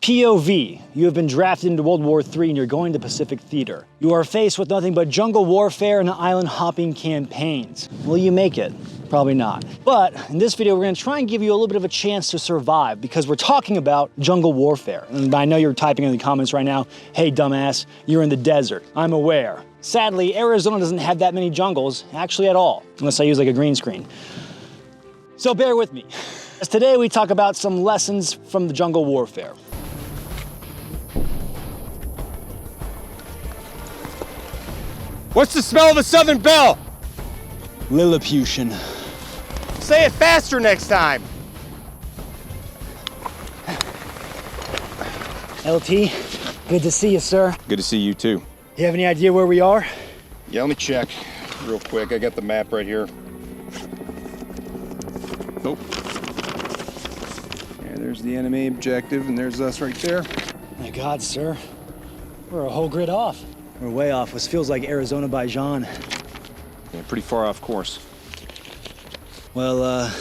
POV, you have been drafted into World War III and you're going to Pacific Theater. You are faced with nothing but jungle warfare and island hopping campaigns. Will you make it? Probably not. But in this video, we're gonna try and give you a little bit of a chance to survive because we're talking about jungle warfare. And I know you're typing in the comments right now, hey dumbass, you're in the desert. I'm aware. Sadly, Arizona doesn't have that many jungles, actually at all, unless I use like a green screen. So bear with me. As today we talk about some lessons from the jungle warfare. What's the smell of a Southern Belle? Lilliputian. Say it faster next time. LT, good to see you, sir. Good to see you too. You have any idea where we are? Yeah, let me check real quick. I got the map right here. Nope. Yeah, there's the enemy objective, and there's us right there. My God, sir. We're a whole grid off. We're way off. This feels like Arizona by Jean. Yeah, pretty far off course. Well,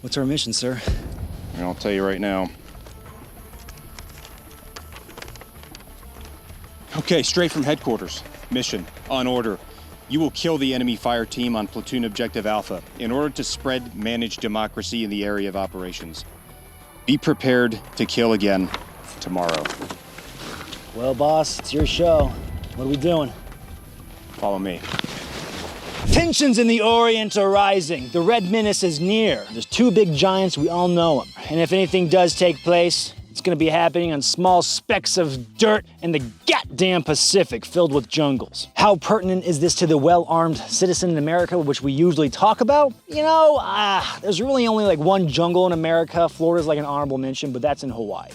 what's our mission, sir? And I'll tell you right now. Okay, straight from headquarters. Mission, on order. You will kill the enemy fire team on platoon objective Alpha in order to spread managed democracy in the area of operations. Be prepared to kill again tomorrow. Well, boss, it's your show. What are we doing? Follow me. Tensions in the Orient are rising. The Red Menace is near. There's two big giants, we all know them. And if anything does take place, it's gonna be happening on small specks of dirt in the goddamn Pacific filled with jungles. How pertinent is this to the well-armed citizen in America, which we usually talk about? You know, there's really only like one jungle in America. Florida's like an honorable mention, but that's in Hawaii.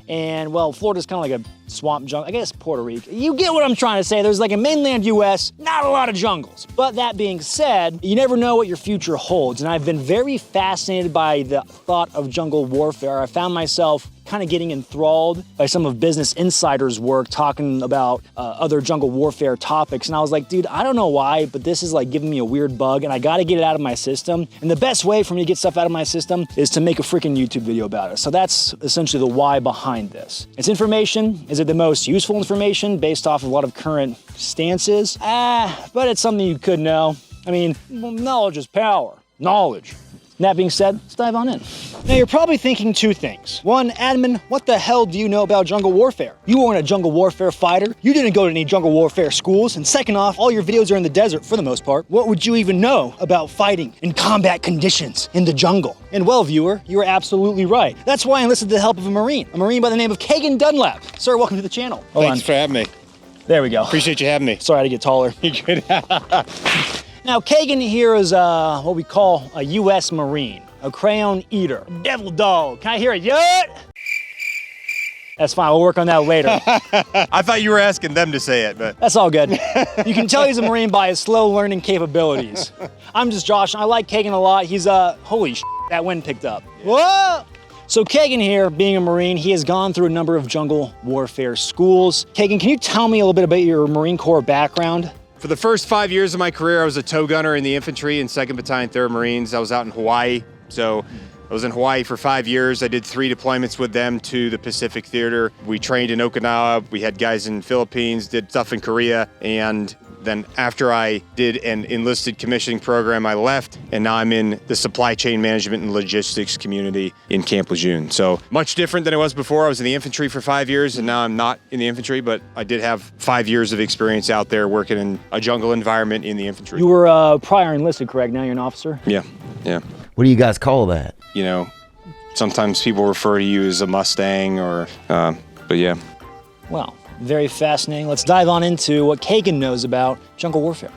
And well, Florida's kind of like a swamp jungle. I guess Puerto Rico. You get what I'm trying to say. There's like a mainland US, not a lot of jungles. But that being said, you never know what your future holds. And I've been very fascinated by the thought of jungle warfare. I found myself kind of getting enthralled by some of Business Insider's work talking about other jungle warfare topics. And I was like, dude, I don't know why, but this is like giving me a weird bug and I gotta get it out of my system. And the best way for me to get stuff out of my system is to make a freaking YouTube video about it. So that's essentially the why behind this. It's information. Is it the most useful information based off of a lot of current stances? But it's something you could know. I mean, knowledge is power. Knowledge. That being said, let's dive on in. Now you're probably thinking two things. One, admin, what the hell do you know about jungle warfare? You weren't a jungle warfare fighter. You didn't go to any jungle warfare schools. And second off, all your videos are in the desert for the most part. What would you even know about fighting in combat conditions in the jungle? And well, viewer, you are absolutely right. That's why I enlisted the help of a Marine by the name of Kagan Dunlap. Sir, welcome to the channel. Thanks for having me. There we go. Appreciate you having me. Sorry I had to get taller. You're good. Now, Kagan here is what we call a U.S. Marine, a crayon eater, devil dog. Can I hear a yut? That's fine, we'll work on that later. I thought you were asking them to say it, but. That's all good. You can tell he's a Marine by his slow learning capabilities. I'm just Josh, I like Kagan a lot. He's holy shit, that wind picked up. Yeah. Whoa! So Kagan here, being a Marine, he has gone through a number of jungle warfare schools. Kagan, can you tell me a little bit about your Marine Corps background? For the first 5 years of my career, I was a tow gunner in the infantry in 2nd Battalion, 3rd Marines. I was out in Hawaii. So I was in Hawaii for 5 years. I did 3 deployments with them to the Pacific Theater. We trained in Okinawa. We had guys in Philippines, did stuff in Korea. And then after I did an enlisted commissioning program, I left. And now I'm in the supply chain management and logistics community in Camp Lejeune. So much different than it was before. I was in the infantry for 5 years and now I'm not in the infantry, but I did have 5 years of experience out there working in a jungle environment in the infantry. You were prior enlisted, correct? Now you're an officer? Yeah, yeah. What do you guys call that? You know, sometimes people refer to you as a Mustang or, but yeah. Well, very fascinating. Let's dive on into what Kagan knows about jungle warfare.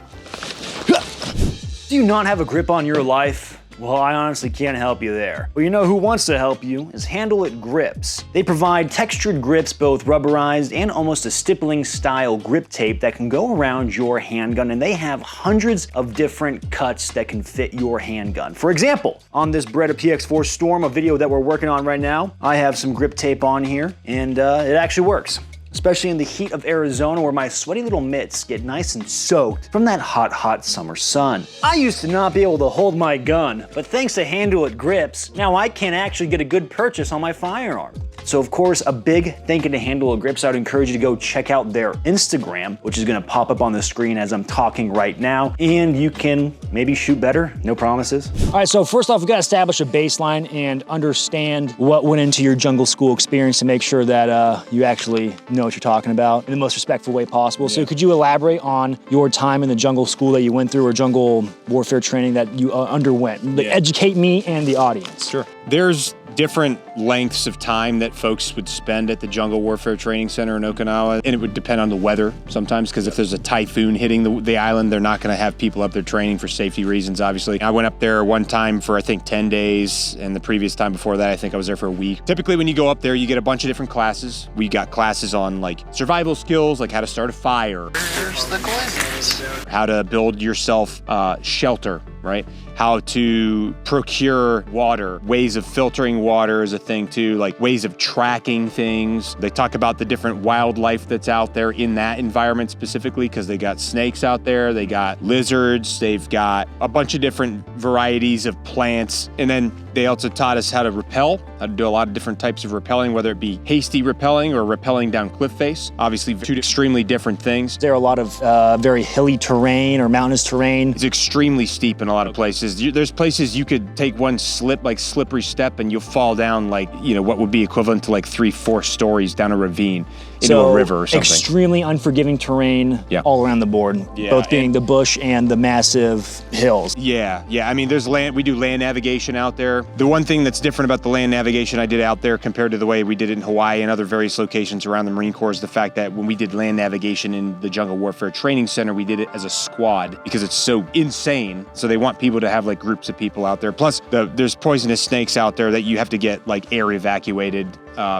Do you not have a grip on your life? Well, I honestly can't help you there. But you know who wants to help you is Handle It Grips. They provide textured grips, both rubberized and almost a stippling style grip tape that can go around your handgun, and they have hundreds of different cuts that can fit your handgun. For example, on this Beretta PX4 Storm, a video that we're working on right now, I have some grip tape on here, and it actually works. especially in the heat of Arizona where my sweaty little mitts get nice and soaked from that hot, hot summer sun. I used to not be able to hold my gun, but thanks to Handle It grips, now I can actually get a good purchase on my firearm. So of course, a big thank you to Handle It Grips. I would encourage you to go check out their Instagram, which is gonna pop up on the screen as I'm talking right now, and you can maybe shoot better, no promises. All right, so first off, we gotta establish a baseline and understand what went into your jungle school experience to make sure that you actually know what you're talking about in the most respectful way possible. So could you elaborate on your time in the jungle school that you went through or jungle warfare training that you underwent? Educate me and the audience. Sure. There's different lengths of time that folks would spend at the Jungle Warfare Training Center in Okinawa, and it would depend on the weather sometimes, because if there's a typhoon hitting the island, they're not going to have people up there training for safety reasons, obviously. I went up there one time for, I think, 10 days, and the previous time before that, I think I was there for a week. Typically, when you go up there, you get a bunch of different classes. We got classes on, like, survival skills, like how to start a fire. There's the coins. How to build yourself shelter, right? How to procure water. Ways of filtering water is a thing too, like ways of tracking things. They talk about the different wildlife that's out there in that environment specifically, because they got snakes out there, they got lizards, they've got a bunch of different varieties of plants. And then they also taught us how to rappel, how to do a lot of different types of rappelling, whether it be hasty rappelling or rappelling down cliff face. Obviously, two extremely different things. There are a lot of very hilly terrain or mountainous terrain. It's extremely steep in a lot of places. There's places you could take one slippery step and you'll fall down like, what would be equivalent to like 3-4 stories down a ravine into a river or something. Extremely unforgiving terrain all around the board, both being the bush and the massive hills. Yeah. I mean, we do land navigation out there. The one thing that's different about the land navigation I did out there compared to the way we did it in Hawaii and other various locations around the Marine Corps is the fact that when we did land navigation in the Jungle Warfare Training Center, we did it as a squad because it's so insane. So they want people to have like groups of people out there. Plus, there's poisonous snakes out there that you have to get like air evacuated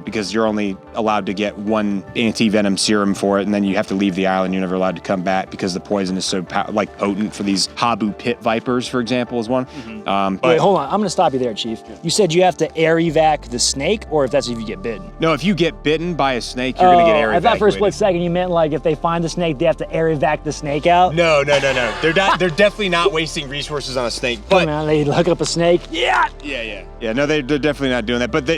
because you're only allowed to get one anti-venom serum for it, and then you have to leave the island. You're never allowed to come back because the poison is so potent for these Habu pit vipers, for example, is one. Wait, hold on. I'm going to stop you there, Chief. You said you have to air evac the snake, or if you get bitten? No, if you get bitten by a snake, you're going to get air evacuated. I thought for a split second you meant like if they find the snake, they have to air evac the snake out. No. They're definitely not wasting resources on a snake. But come on, they hook up a snake. Yeah. No, they're definitely not doing that. But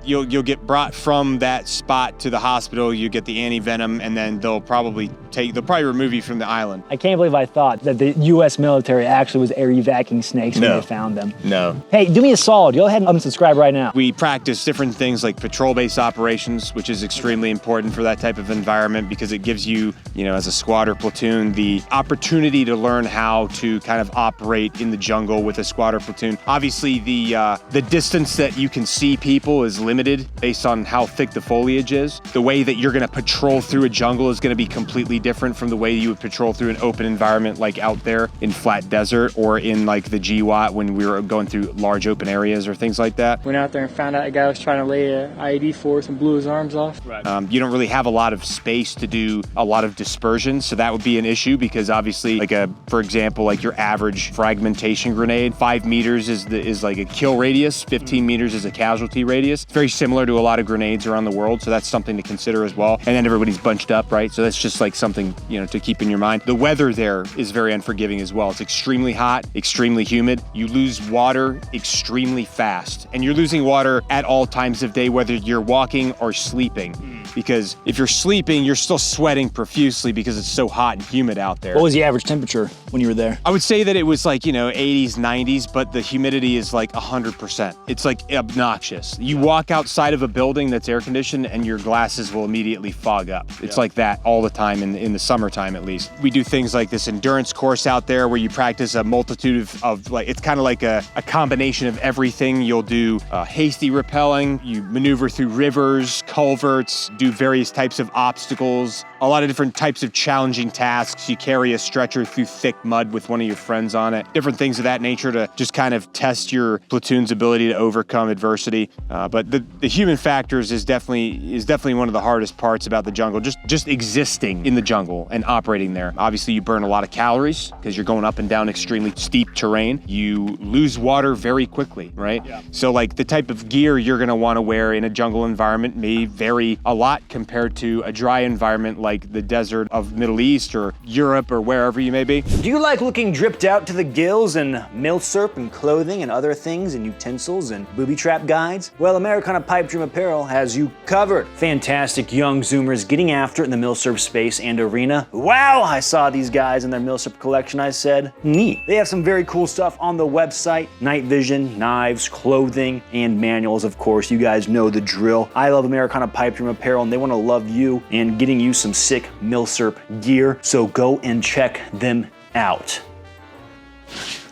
you'll get brought from that spot to the hospital. You get the anti-venom, and then they'll probably remove you from the island. I can't believe I thought that the U.S. military actually was air evacuating snakes when they found them. No. Hey, do me a solid. Go ahead and unsubscribe right now. We practice different things like patrol-based operations, which is extremely important for that type of environment because it gives you, as a squad or platoon, the opportunity to learn how to kind of operate in the jungle with a squad or platoon. Obviously, the distance that you can see people is limited based on how thick the foliage is. The way that you're going to patrol through a jungle is going to be completely different from the way you would patrol through an open environment like out there in flat desert or in like the GWAT when we were going through large open areas or things like that. Went out there and found out a guy was trying to lay an IED for us and blew his arms off. Right. You don't really have a lot of space to do a lot of dispersion, so that would be an issue because obviously, for example, like your average fragmentation grenade, 5 meters is like a kill radius, 15 meters is a casualty radius. It's very similar to a lot of grenades around the world, so that's something to consider as well. And then everybody's bunched up, right? So that's just like something, to keep in your mind. The weather there is very unforgiving as well. It's extremely hot, extremely humid. You lose water extremely fast, and you're losing water at all times of day, whether you're walking or sleeping. Because if you're sleeping, you're still sweating profusely because it's so hot and humid out there. What was the average temperature when you were there? I would say that it was like, 80s, 90s, but the humidity is like 100%. It's like obnoxious. You walk outside of a building that's air conditioned and your glasses will immediately fog up. It's like that all the time in the summertime at least. We do things like this endurance course out there where you practice a multitude of it's kind of like a combination of everything. You'll do hasty rappelling, you maneuver through rivers, culverts, do various types of obstacles, a lot of different types of challenging tasks. You carry a stretcher through thick mud with one of your friends on it, different things of that nature to just kind of test your platoon's ability to overcome adversity. But the human factors is definitely one of the hardest parts about the jungle. Just existing in the jungle and operating there. Obviously, you burn a lot of calories because you're going up and down extremely steep terrain. You lose water very quickly, right? Yeah. So like the type of gear you're gonna wanna wear in a jungle environment may vary a lot compared to a dry environment like the desert of Middle East or Europe or wherever you may be. Do you like looking dripped out to the gills in milsurp and clothing and other things and utensils and booby trap guides? Well, Americana Pipe Dream Apparel has you covered. Fantastic young Zoomers getting after it in the milsurp space and arena. Wow, I saw these guys in their milsurp collection. I said, neat. They have some very cool stuff on the website. Night vision, knives, clothing, and manuals, of course. You guys know the drill. I love Americana Pipe Dream Apparel, and they want to love you and getting you some sick milsurp gear. So go and check them out.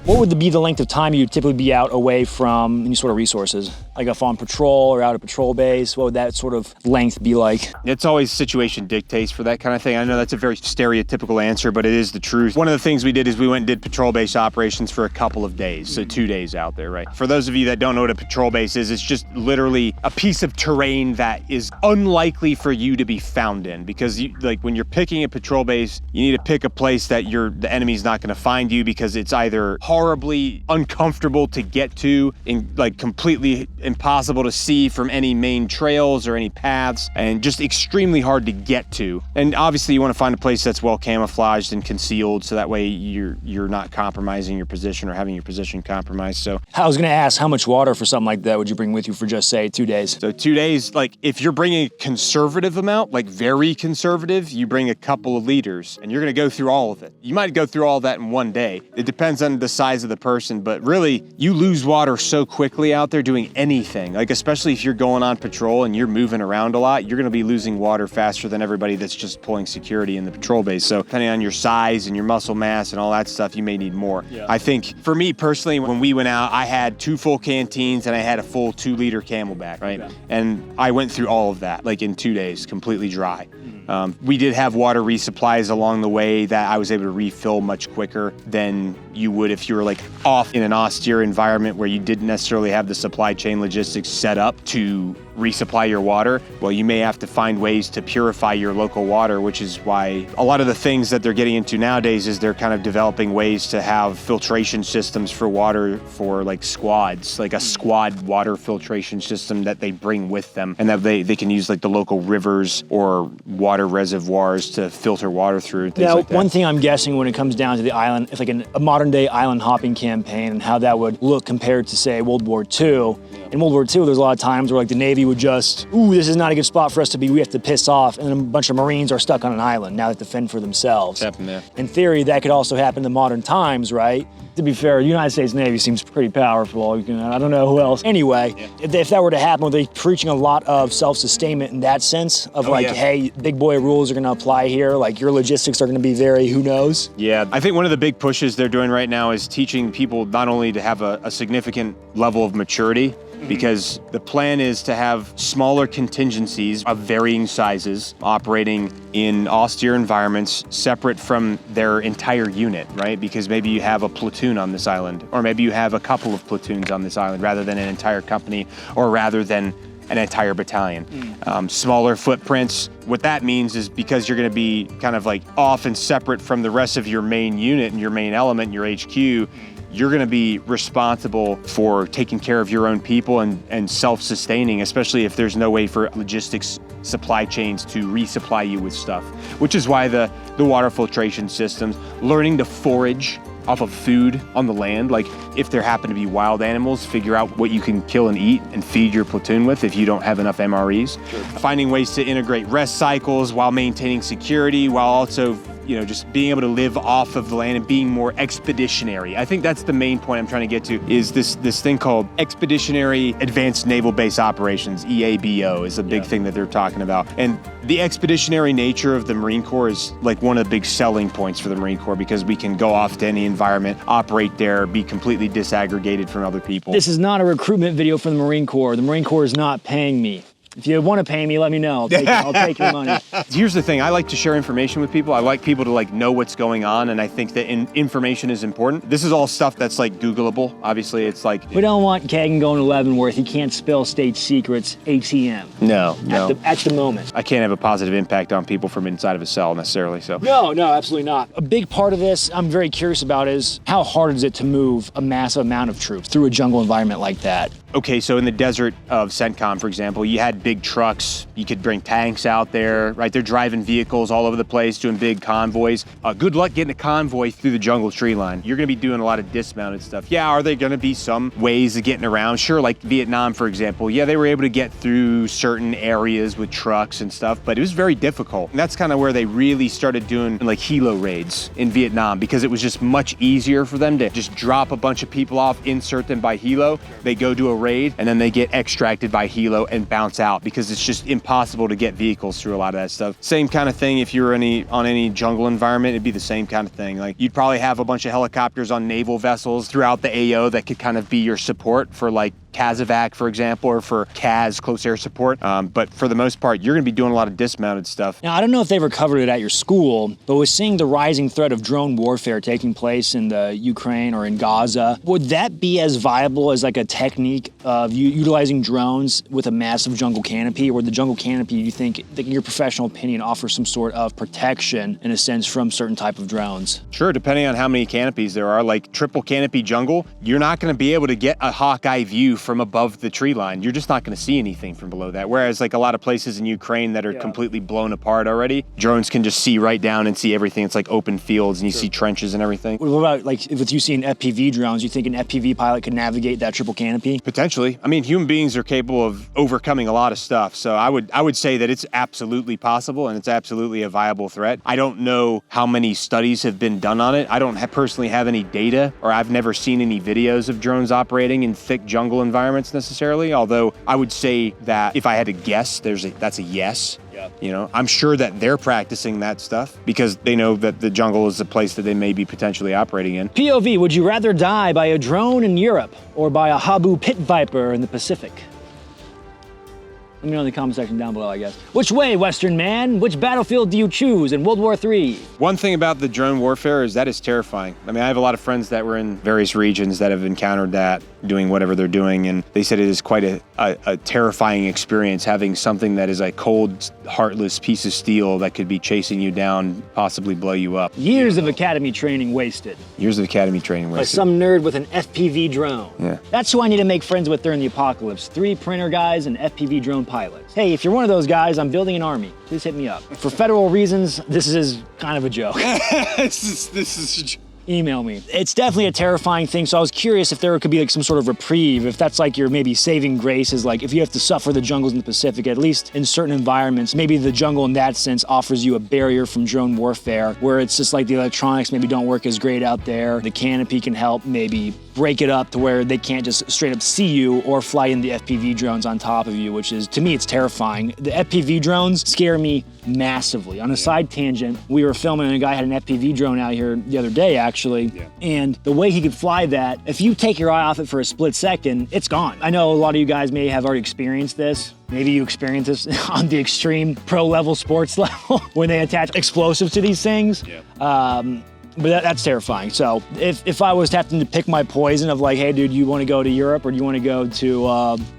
What would be the length of time you'd typically be out away from any sort of resources? Like if on patrol or out at patrol base, what would that sort of length be like? It's always situation dictates for that kind of thing. I know that's a very stereotypical answer, but it is the truth. One of the things we did is we went and did patrol base operations for a couple of days, so 2 days out there, right? For those of you that don't know what a patrol base is, it's just literally a piece of terrain that is unlikely for you to be found in, because when you're picking a patrol base, you need to pick a place that the enemy's not going to find you, because it's either horribly uncomfortable to get to and like completely impossible to see from any main trails or any paths, and just extremely hard to get to. And obviously you want to find a place that's well camouflaged and concealed, so that way you're not compromising your position or having your position compromised. So I was going to ask, how much water for something like that would you bring with you for just say 2 days? So 2 days, like if you're bringing a conservative amount, like very conservative, you bring a couple of liters and you're going to go through all of it. You might go through all that in 1 day. It depends on the size of the person, but really you lose water so quickly out there doing anything. Like especially if you're going on patrol and you're moving around a lot, you're going to be losing water faster than everybody that's just pulling security in the patrol base. So depending on your size and your muscle mass and all that stuff, you may need more. Yeah. I think for me personally, when we went out, I had 2 full canteens and I had a full 2-liter Camelback, right? Yeah. And I went through all of that like in 2 days, completely dry. We did have water resupplies along the way that I was able to refill much quicker than you would if you were like off in an austere environment where you didn't necessarily have the supply chain logistics set up to resupply your water. Well, you may have to find ways to purify your local water, which is why a lot of the things that they're getting into nowadays is they're kind of developing ways to have filtration systems for water for like squads, like a squad water filtration system that they bring with them, and that they can use like the local rivers or water reservoirs to filter water through. Now, like that. One thing I'm guessing when it comes down to the island, it's like a modern day island hopping campaign and how that would look compared to say World War II. In World War II, there's a lot of times where like the Navy would just, this is not a good spot for us to be, we have to piss off, and then a bunch of Marines are stuck on an island, now they have to fend for themselves. It's happened there. In theory, that could also happen in modern times, right? To be fair, the United States Navy seems pretty powerful. I don't know who else. Anyway, if that were to happen, were they preaching a lot of self-sustainment in that sense? Of hey, big boy rules are gonna apply here, like your logistics are gonna be very who knows? Yeah, I think one of the big pushes they're doing right now is teaching people not only to have a significant level of maturity, because the plan is to have smaller contingencies of varying sizes operating in austere environments separate from their entire unit, right? Because maybe you have a platoon on this island, or maybe you have a couple of platoons on this island rather than an entire company, or rather than an entire battalion. Smaller footprints. What that means is because you're going to be kind of like off and separate from the rest of your main unit and your main element and your HQ, you're going to be responsible for taking care of your own people and self-sustaining, especially if there's no way for logistics supply chains to resupply you with stuff, which is why the water filtration systems, learning to forage off of food on the land, like if there happen to be wild animals, figure out what you can kill and eat and feed your platoon with if you don't have enough MREs. Sure. Finding ways to integrate rest cycles while maintaining security, while also just being able to live off of the land and being more expeditionary. I think that's the main point I'm trying to get to, is this thing called Expeditionary Advanced Naval Base Operations, EABO is a big thing that they're talking about. And the expeditionary nature of the Marine Corps is like one of the big selling points for the Marine Corps, because we can go off to any environment, operate there, be completely disaggregated from other people. This is not a recruitment video for the Marine Corps. The Marine Corps is not paying me. If you want to pay me, let me know. I'll take your money. Here's the thing. I like to share information with people. I like people to like know what's going on, and I think that information is important. This is all stuff that's like Googleable. Obviously, it's like... We don't want Kagan going to Leavenworth. He can't spill state secrets ATM. No. At the moment. I can't have a positive impact on people from inside of a cell necessarily, so... No, absolutely not. A big part of this I'm very curious about is how hard is it to move a massive amount of troops through a jungle environment like that? Okay, so in the desert of CENTCOM, for example, you had big trucks. You could bring tanks out there, right? They're driving vehicles all over the place, doing big convoys. Good luck getting a convoy through the jungle tree line. You're gonna be doing a lot of dismounted stuff. Yeah, are there gonna be some ways of getting around? Sure, like Vietnam, for example. Yeah, they were able to get through certain areas with trucks and stuff, but it was very difficult. And that's kind of where they really started doing like helo raids in Vietnam, because it was just much easier for them to just drop a bunch of people off, insert them by helo. They go do a raid, and then they get extracted by helo and bounce out, because it's just impossible to get vehicles through a lot of that stuff. Same kind of thing if you were on any jungle environment, it'd be the same kind of thing. Like you'd probably have a bunch of helicopters on naval vessels throughout the AO that could kind of be your support for like CASEVAC, for example, or for CAS, close air support. But for the most part, you're gonna be doing a lot of dismounted stuff. Now, I don't know if they ever covered it at your school, but with seeing the rising threat of drone warfare taking place in the Ukraine or in Gaza, would that be as viable as like a technique of utilizing drones with a massive jungle canopy, or the jungle canopy, you think, in your professional opinion, offers some sort of protection, in a sense, from certain type of drones? Sure, depending on how many canopies there are. Like triple canopy jungle, you're not gonna be able to get a hawk-eye view from above the tree line. You're just not going to see anything from below that. Whereas like a lot of places in Ukraine that are completely blown apart already, drones can just see right down and see everything. It's like open fields, and you see trenches and everything. What about like if you see an FPV drones, you think an FPV pilot could navigate that triple canopy? Potentially. I mean, human beings are capable of overcoming a lot of stuff. So I would say that it's absolutely possible, and it's absolutely a viable threat. I don't know how many studies have been done on it. I don't personally have any data, or I've never seen any videos of drones operating in thick jungle environments necessarily, although I would say that if I had to guess, that's a yes. Yeah. You know, I'm sure that they're practicing that stuff because they know that the jungle is a place that they may be potentially operating in. POV, would you rather die by a drone in Europe or by a Habu pit viper in the Pacific? Let me know in the comment section down below, I guess. Which way, Western man? Which battlefield do you choose in World War III? One thing about the drone warfare is that is terrifying. I mean, I have a lot of friends that were in various regions that have encountered that, doing whatever they're doing, and they said it is quite a terrifying experience, having something that is a cold, heartless piece of steel that could be chasing you down, possibly blow you up. Years of academy training wasted. Years of academy training wasted. By some nerd with an FPV drone. Yeah. That's who I need to make friends with during the apocalypse. 3 printer guys and FPV drone pilots. Hey, if you're one of those guys, I'm building an army. Please hit me up. For federal reasons, this is kind of a joke. This is a joke. Email me. It's definitely a terrifying thing, so I was curious if there could be like some sort of reprieve, if that's like your maybe saving grace, is like if you have to suffer the jungles in the Pacific, at least in certain environments, maybe the jungle in that sense offers you a barrier from drone warfare, where it's just like the electronics maybe don't work as great out there. The canopy can help maybe break it up to where they can't just straight up see you or fly in the FPV drones on top of you, which is, to me, it's terrifying. The FPV drones scare me massively. On a side tangent, we were filming and a guy had an FPV drone out here the other day, actually, and the way he could fly that, if you take your eye off it for a split second, it's gone. I know a lot of you guys may have already experienced this. Maybe you experience this on the extreme pro level sports level when they attach explosives to these things. But that's terrifying. So if I was having to pick my poison of like, hey dude, you want to go to Europe or do you want to go to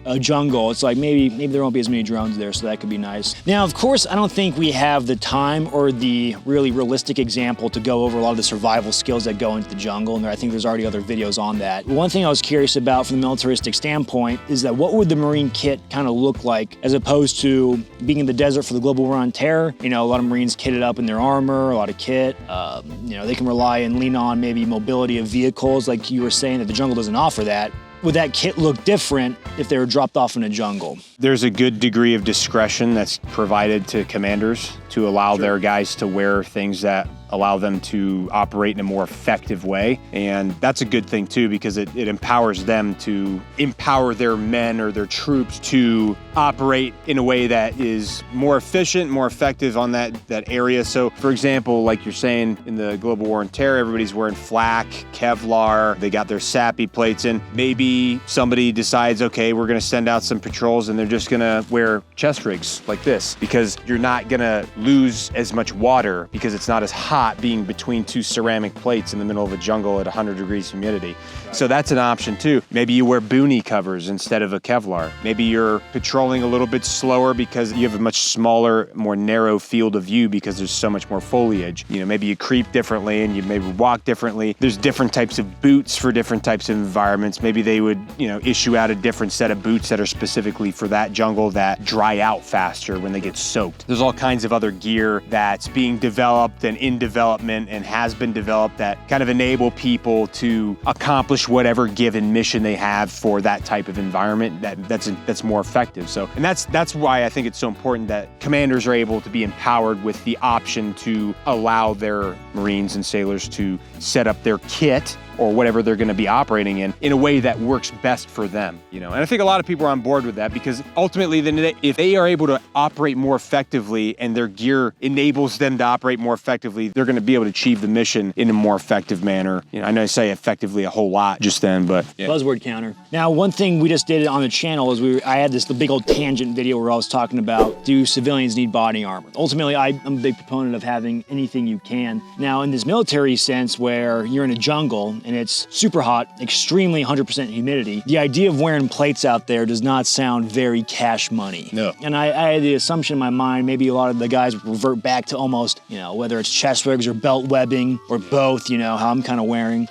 a jungle? It's like maybe there won't be as many drones there, so that could be nice. Now, of course, I don't think we have the time or the really realistic example to go over a lot of the survival skills that go into the jungle, and I think there's already other videos on that. One thing I was curious about from the militaristic standpoint is that what would the Marine kit kind of look like as opposed to being in the desert for the global war on terror? You know, a lot of Marines kitted up in their armor, a lot of kit. You know, they can rely and lean on maybe mobility of vehicles, like you were saying that the jungle doesn't offer that. Would that kit look different if they were dropped off in a jungle? There's a good degree of discretion that's provided to commanders to allow their guys to wear things that allow them to operate in a more effective way. And that's a good thing too, because it empowers them to empower their men or their troops to operate in a way that is more efficient, more effective on that area. So for example, like you're saying in the global war on terror, everybody's wearing flak, Kevlar, they got their SAPI plates in. Maybe somebody decides, okay, we're gonna send out some patrols and they're just gonna wear chest rigs like this, because you're not gonna lose as much water because it's not as hot being between two ceramic plates in the middle of a jungle at 100 degrees humidity. So that's an option too. Maybe you wear boonie covers instead of a Kevlar. Maybe you're patrolling a little bit slower because you have a much smaller, more narrow field of view because there's so much more foliage. You know, maybe you creep differently and you maybe walk differently. There's different types of boots for different types of environments. Maybe they would, you know, issue out a different set of boots that are specifically for that jungle that dry out faster when they get soaked. There's all kinds of other gear that's being developed and in development and has been developed that kind of enable people to accomplish whatever given mission they have for that type of environment that's more effective. So, and that's why I think it's so important that commanders are able to be empowered with the option to allow their Marines and sailors to set up their kit or whatever they're going to be operating in a way that works best for them, you know. And I think a lot of people are on board with that, because ultimately, then if they are able to operate more effectively and their gear enables them to operate more effectively, they're going to be able to achieve the mission in a more effective manner. You know, I know I say effectively a whole lot just then, but yeah. Buzzword counter. Now, one thing we just did on the channel is I had the big old tangent video where I was talking about, do civilians need body armor? Ultimately, I'm a big proponent of having anything you can. Now, in this military sense where you're in a jungle and it's super hot, extremely 100% humidity, the idea of wearing plates out there does not sound very cash money. No. And I had the assumption in my mind, maybe a lot of the guys would revert back to almost, you know, whether it's chest rigs or belt webbing or both, you know, how I'm kind of wearing,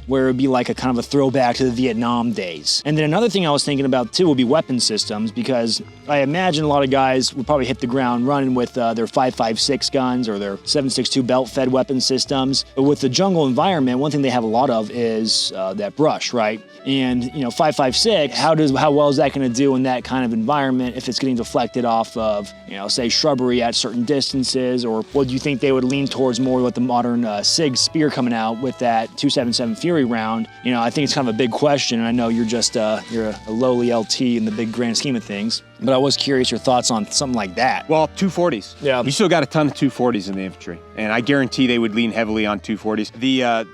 where it would be like a kind of a throwback to the Vietnam days. And then another thing I was thinking about too would be weapon systems, because I imagine a lot of guys would probably hit the ground running with their 5.56 guns or their 7.62 belt-fed weapon systems. But with the jungle environment, one thing they have a lot of is that brush, right? And, you know, 5.56, how well is that going to do in that kind of environment if it's getting deflected off of, you know, say shrubbery at certain distances? Or what do you think they would lean towards more with the modern SIG spear coming out with that 277 Fury round? You know, I think it's kind of a big question. And I know you're just you're a lowly LT in the big grand scheme of things, but I was curious your thoughts on something like that. Well, 240s. Yeah. We still got a ton of 240s in the infantry, and I guarantee they would lean heavily on 240s.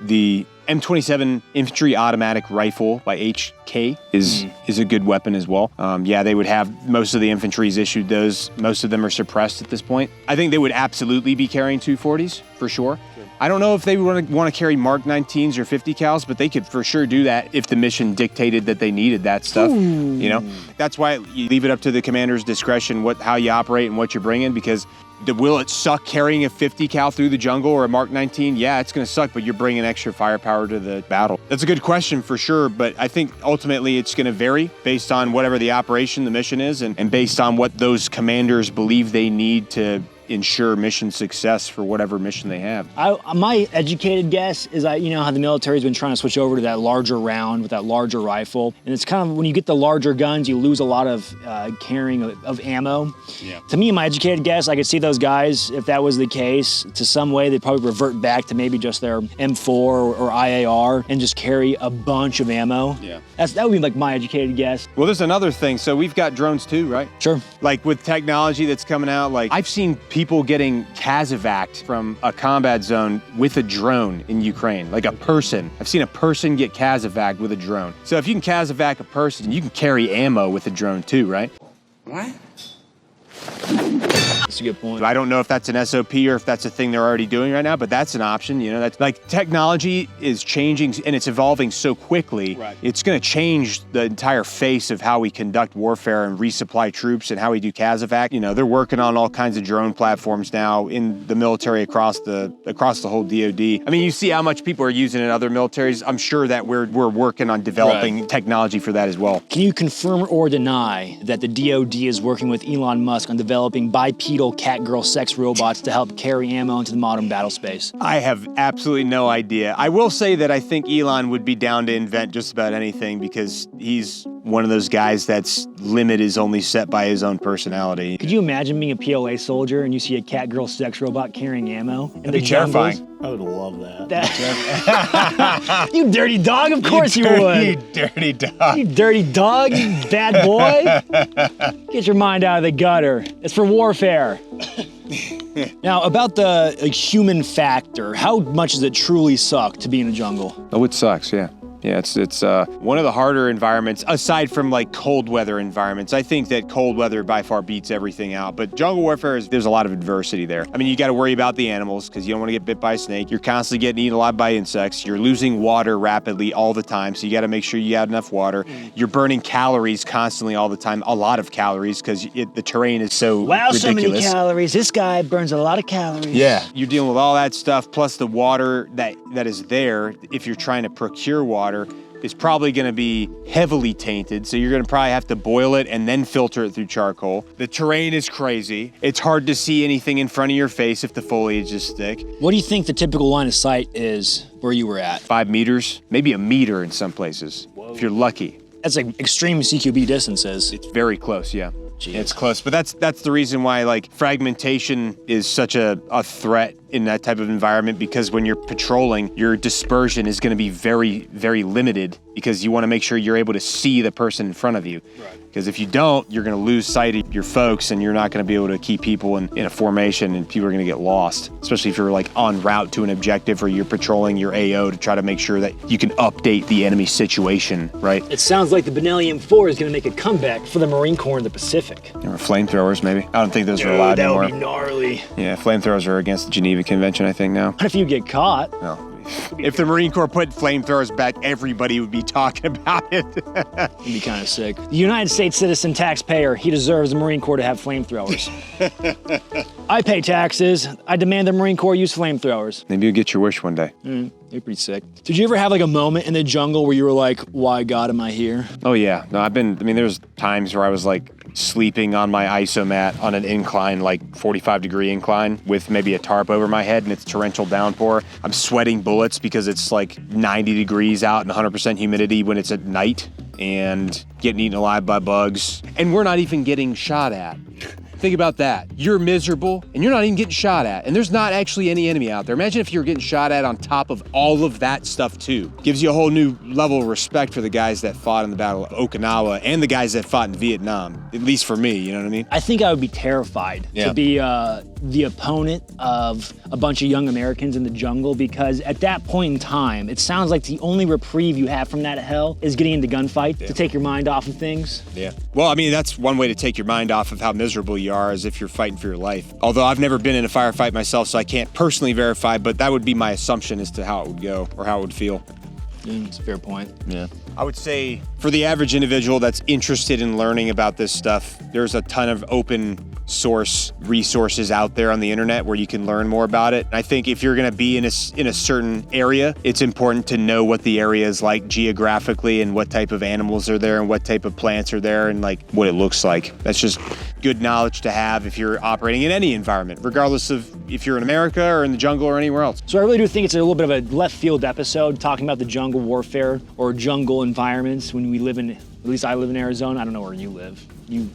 The M27 infantry automatic rifle by HK is a good weapon as well. Yeah, they would have, most of the infantry's issued those. Most of them are suppressed at this point. I think they would absolutely be carrying 240s for sure. I don't know if they would want to carry Mark 19s or 50 cals, but they could for sure do that if the mission dictated that they needed that stuff. Ooh. You know, that's why you leave it up to the commander's discretion how you operate and what you're bringing, because will it suck carrying a 50 cal through the jungle or a Mark 19? Yeah, it's going to suck, but you're bringing extra firepower to the battle. That's a good question for sure, but I think ultimately it's going to vary based on whatever the operation, the mission is, and based on what those commanders believe they need to ensure mission success for whatever mission they have. My educated guess is you know how the military's been trying to switch over to that larger round with that larger rifle, and it's kind of, when you get the larger guns, you lose a lot of carrying of ammo. Yeah. To me, my educated guess, I could see those guys, if that was the case, to some way they'd probably revert back to maybe just their M4 or IAR and just carry a bunch of ammo. Yeah. That would be like my educated guess. Well, there's another thing. So we've got drones too, right? Sure. Like with technology that's coming out, like I've seen people getting casevaced from a combat zone with a drone in Ukraine, like a person. I've seen a person get casevaced with a drone. So if you can casevac a person, you can carry ammo with a drone too, right? What? That's a good point. I don't know if that's an SOP or if that's a thing they're already doing right now, but that's an option. You know, that's like technology is changing and it's evolving so quickly. Right. It's going to change the entire face of how we conduct warfare and resupply troops and how we do casevac. You know, they're working on all kinds of drone platforms now in the military across the whole DoD. I mean, you see how much people are using it in other militaries. I'm sure that we're working on developing technology for that as well. Can you confirm or deny that the DoD is working with Elon Musk on developing bipedal cat-girl sex robots to help carry ammo into the modern battle space? I have absolutely no idea. I will say that I think Elon would be down to invent just about anything because he's one of those guys that's limit is only set by his own personality. Could you imagine being a POA soldier and you see a cat girl sex robot carrying ammo? That'd be terrifying. I would love that. You dirty dog, of course you would. You dirty dog. You dirty dog, you bad boy. Get your mind out of the gutter. It's for warfare. Now, about the human factor, how much does it truly suck to be in the jungle? Oh, it sucks, yeah. Yeah, it's one of the harder environments, aside from like cold weather environments. I think that cold weather by far beats everything out. But jungle warfare, there's a lot of adversity there. I mean, you got to worry about the animals because you don't want to get bit by a snake. You're constantly getting eaten alive by insects. You're losing water rapidly all the time, so you got to make sure you have enough water. You're burning calories constantly all the time, a lot of calories because the terrain is so ridiculous. So many calories. This guy burns a lot of calories. Yeah, you're dealing with all that stuff, plus the water that is there. If you're trying to procure water, is probably going to be heavily tainted, so you're going to probably have to boil it and then filter it through charcoal. The terrain is crazy. It's hard to see anything in front of your face if the foliage is thick. What do you think the typical line of sight is where you were at? 5 meters, maybe a meter in some places, if you're lucky. That's like extreme CQB distances. It's very close, yeah. Jeez. It's close, but that's the reason why like fragmentation is such a threat in that type of environment, because when you're patrolling, your dispersion is going to be very, very limited because you want to make sure you're able to see the person in front of you. Right. Because if you don't, you're going to lose sight of your folks and you're not going to be able to keep people in a formation and people are going to get lost, especially if you're like en route to an objective or you're patrolling your AO to try to make sure that you can update the enemy situation, right? It sounds like the Benelli M4 is going to make a comeback for the Marine Corps in the Pacific. Or flamethrowers, maybe. I don't think those are allowed anymore. That would be gnarly. Yeah, flamethrowers are against the Geneva Convention, I think, now. What if you get caught? No. If the Marine Corps put flamethrowers back, everybody would be talking about it. It'd be kind of sick. The United States citizen taxpayer, he deserves the Marine Corps to have flamethrowers. I pay taxes. I demand the Marine Corps use flamethrowers. Maybe you'll get your wish one day. They're pretty sick. Did you ever have like a moment in the jungle where you were like, why God am I here? Oh yeah. No, there's times where I was like sleeping on my isomat on an incline, like 45-degree incline with maybe a tarp over my head and it's torrential downpour. I'm sweating bullets because it's like 90 degrees out and 100% humidity when it's at night and getting eaten alive by bugs. And we're not even getting shot at. Think about that. You're miserable and you're not even getting shot at. And there's not actually any enemy out there. Imagine if you were getting shot at on top of all of that stuff too. Gives you a whole new level of respect for the guys that fought in the Battle of Okinawa and the guys that fought in Vietnam. At least for me, you know what I mean? I think I would be terrified to be the opponent of a bunch of young Americans in the jungle, because at that point in time, it sounds like the only reprieve you have from that hell is getting into gunfight to take your mind off of things. Yeah. Well, I mean, that's one way to take your mind off of how miserable you are, as if you're fighting for your life. Although I've never been in a firefight myself, so I can't personally verify, but that would be my assumption as to how it would go or how it would feel. That's a fair point. Yeah. I would say for the average individual that's interested in learning about this stuff, there's a ton of open source resources out there on the internet where you can learn more about it. I think if you're going to be in a certain area, it's important to know what the area is like geographically and what type of animals are there and what type of plants are there and like what it looks like. That's just good knowledge to have if you're operating in any environment, regardless of if you're in America or in the jungle or anywhere else. So I really do think it's a little bit of a left field episode talking about the jungle warfare or jungle environments when we live in, at least I live in Arizona. I don't know where you live.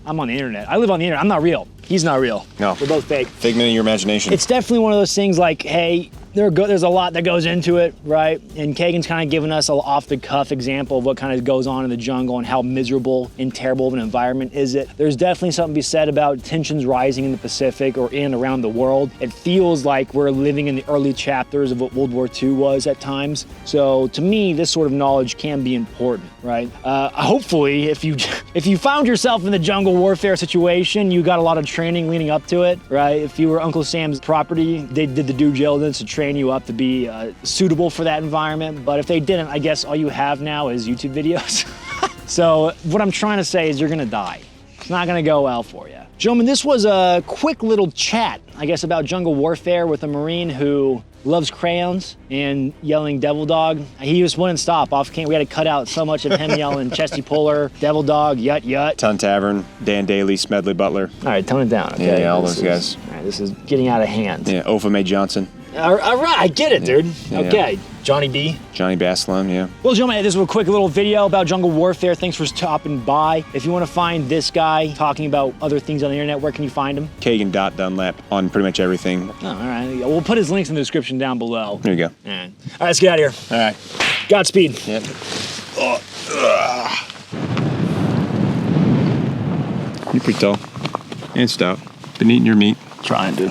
I'm on the internet. I live on the internet. I'm not real. He's not real. No. We're both fake. Figment of your imagination. It's definitely one of those things like, hey, there's a lot that goes into it, right? And Kagan's kind of given us an off-the-cuff example of what kind of goes on in the jungle and how miserable and terrible of an environment is it. There's definitely something to be said about tensions rising in the Pacific or in around the world. It feels like we're living in the early chapters of what World War II was at times. So to me, this sort of knowledge can be important, right? Hopefully, if you found yourself in the jungle warfare situation, you got a lot of training leading up to it, right? If you were Uncle Sam's property, they did the due diligence to train you up to be suitable for that environment. But if they didn't, I guess all you have now is YouTube videos. So what I'm trying to say is you're gonna die. It's not gonna go well for you. Gentlemen, this was a quick little chat, I guess, about jungle warfare with a Marine who loves crayons and yelling devil dog. He just wouldn't stop off camera. We had to cut out so much of him yelling chesty puller, devil dog, yut yut. Ton Tavern, Dan Daly, Smedley Butler. All right, tone it down, okay? Yeah, all those guys. All right, this is getting out of hand. Yeah, Ofa Mae Johnson. All right, I get it, dude. Yeah. Okay, Johnny B. Johnny Basilone, yeah. Well, gentlemen, this was a quick little video about jungle warfare. Thanks for stopping by. If you want to find this guy talking about other things on the internet, where can you find him? Kagan.Dunlap on pretty much everything. Oh, all right. We'll put his links in the description down below. There you go. All right, let's get out of here. All right. Godspeed. Yep. You're pretty tall and stout. Been eating your meat. Trying to.